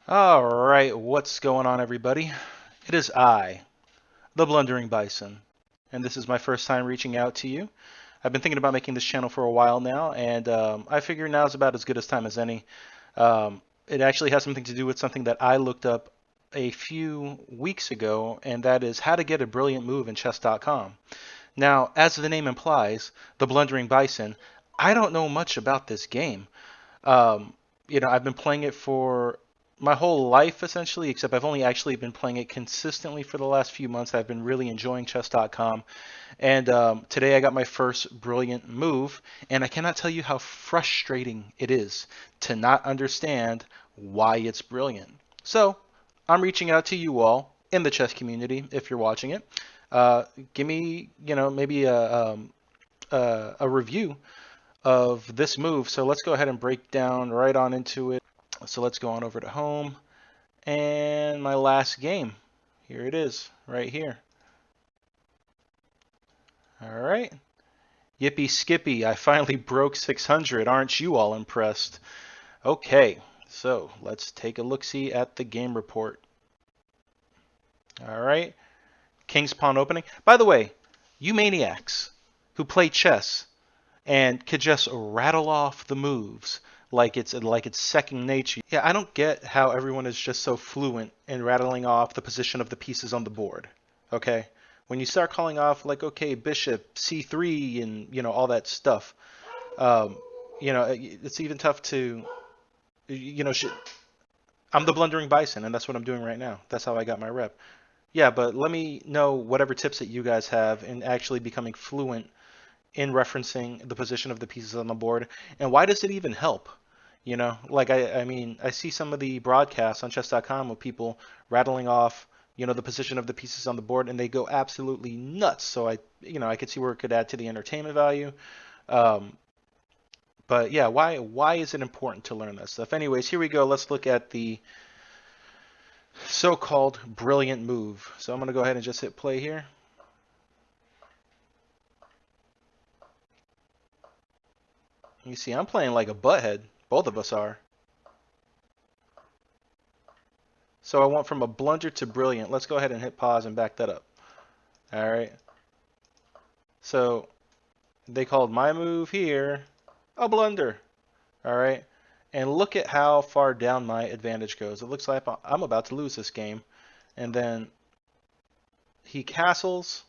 All right, what's going on, everybody? It is I, the Blundering Bison, and this is my first time reaching out to you. I've been thinking about making this channel for a while now, and I figure now's about as good as time as any. It actually has something to do with something that I looked up a few weeks ago, and that is how to get a brilliant move in chess.com. Now, as the name implies, the Blundering Bison, I don't know much about this game. Um, I've been playing it for my whole life essentially, except I've only actually been playing it consistently for the last few months. I've been really enjoying chess.com. And today I got my first brilliant move, and I cannot tell you how frustrating it is to not understand why it's brilliant. So I'm reaching out to you all in the chess community if you're watching it. Give me, maybe a review of this move. So let's go ahead and break down right on into it. So let's go on over to home and my last game. Here it is, right here. All right. Yippee skippy, I finally broke 600. Aren't you all impressed? Okay, so let's take a look-see at the game report. All right. King's pawn opening. By the way, you maniacs who play chess and could just rattle off the moves like it's second nature. Yeah, I don't get how everyone is just so fluent in rattling off the position of the pieces on the board. Okay? When you start calling off like okay, bishop c3 and all that stuff, um, it's even tough to you know sh- I'm the blundering bison and that's what I'm doing right now. That's how I got my rep. Yeah, but let me know whatever tips that you guys have in actually becoming fluent in referencing the position of the pieces on the board, and why does it even help? Like I mean, I see some of the broadcasts on chess.com of people rattling off, the position of the pieces on the board, and they go absolutely nuts. So I could see where it could add to the entertainment value. Um, but yeah, why is it important to learn that stuff? Anyways, here we go. Let's look at the so-called brilliant move. So I'm gonna go ahead and just hit play here. You see, I'm playing like a butthead. Both of us are. So I went from a blunder to brilliant. Let's go ahead and hit pause and back that up. All right. So they called my move here a blunder. All right. And look at how far down my advantage goes. It looks like I'm about to lose this game. And then he castles,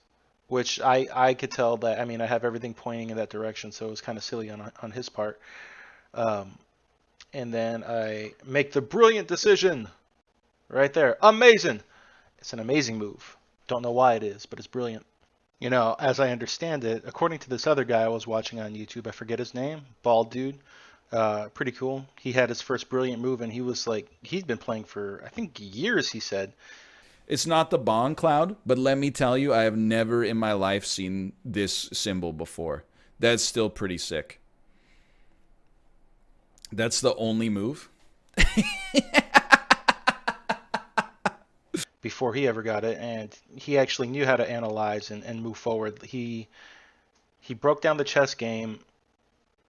which I could tell that, I mean, I have everything pointing in that direction, so it was kind of silly on his part. Um, and then I make the brilliant decision right there. Amazing. It's an amazing move. Don't know why it is, but it's brilliant. As I understand it, according to this other guy I was watching on YouTube, I forget his name, bald dude, pretty cool. He had his first brilliant move, and he was like, he'd been playing for, I think, years, he said. It's not the Bond cloud, but let me tell you, I have never in my life seen this symbol before. That's still pretty sick. That's the only move. Before he ever got it, and he actually knew how to analyze and move forward. He broke down the chess game,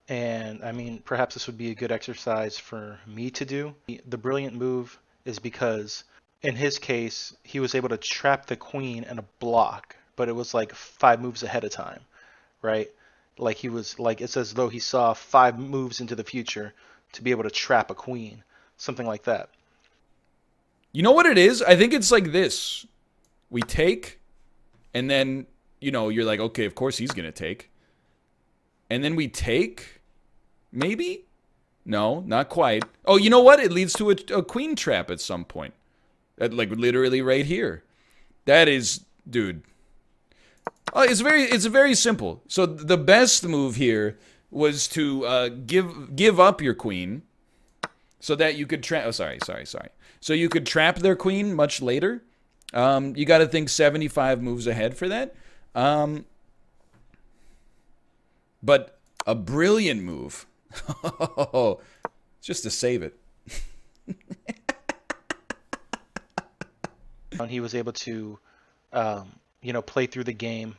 and I mean, perhaps this would be a good exercise for me to do. The brilliant move is because in his case, he was able to trap the queen in a block, but it was like 5 moves ahead of time, right? Like he was like it's as though he saw 5 moves into the future to be able to trap a queen, something like that. You know what it is? I think it's like this. We take, and then, you're like, okay, of course he's going to take. And then we take, maybe? No, not quite. Oh, you know what? It leads to a queen trap at some point. Like literally right here. That is, dude. Oh, it's very simple. So the best move here was to give up your queen so that you could trap. Oh, sorry. So you could trap their queen much later. You got to think 75 moves ahead for that. Um, but a brilliant move, just to save it. And he was able to, play through the game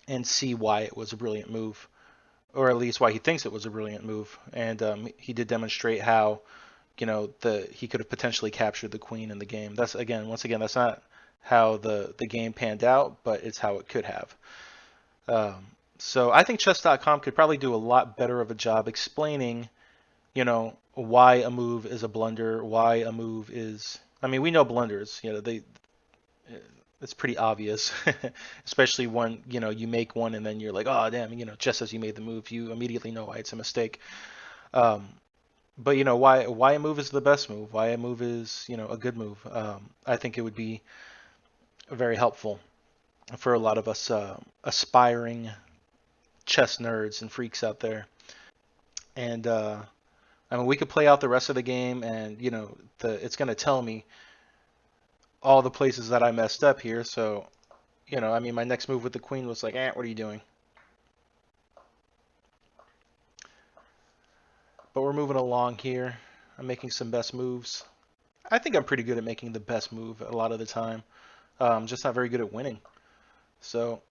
and see why it was a brilliant move, or at least why he thinks it was a brilliant move. And he did demonstrate how he could have potentially captured the queen in the game. Once again, that's not how the game panned out, but it's how it could have. Um, so I think chess.com could probably do a lot better of a job explaining, why a move is a blunder, why a move is. I mean, we know blunders. It's pretty obvious, especially when you make one and then you're like, oh damn, just as you made the move, you immediately know why it's a mistake. Um, but why a move is the best move, why a move is a good move. I think it would be very helpful for a lot of us aspiring chess nerds and freaks out there. And I mean, we could play out the rest of the game, and it's gonna tell me all the places that I messed up here. So I mean, my next move with the queen was like, what are you doing? But we're moving along here. I'm making some best moves. I think I'm pretty good at making the best move a lot of the time. Just not very good at winning. So,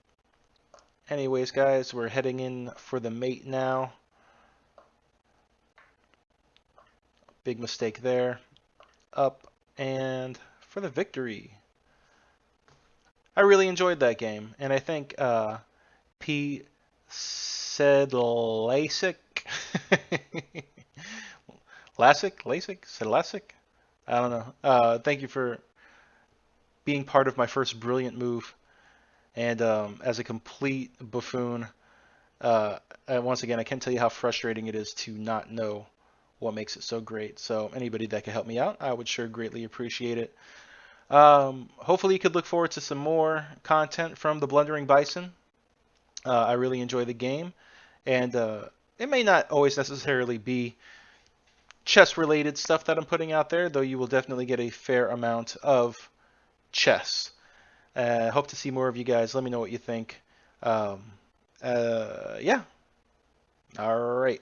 anyways, guys, we're heading in for the mate now. Big mistake there. Up and for the victory. I really enjoyed that game, and I think P. Sedlacek, Sedlacek. I don't know. Thank you for being part of my first brilliant move, and as a complete buffoon. Once again, I can't tell you how frustrating it is to not know what makes it so great. So anybody that could help me out, I would sure greatly appreciate it. Hopefully you could look forward to some more content from the Blundering Bison. I really enjoy the game, and it may not always necessarily be chess related stuff that I'm putting out there, though you will definitely get a fair amount of chess. Hope to see more of you guys. Let me know what you think. Yeah. All right.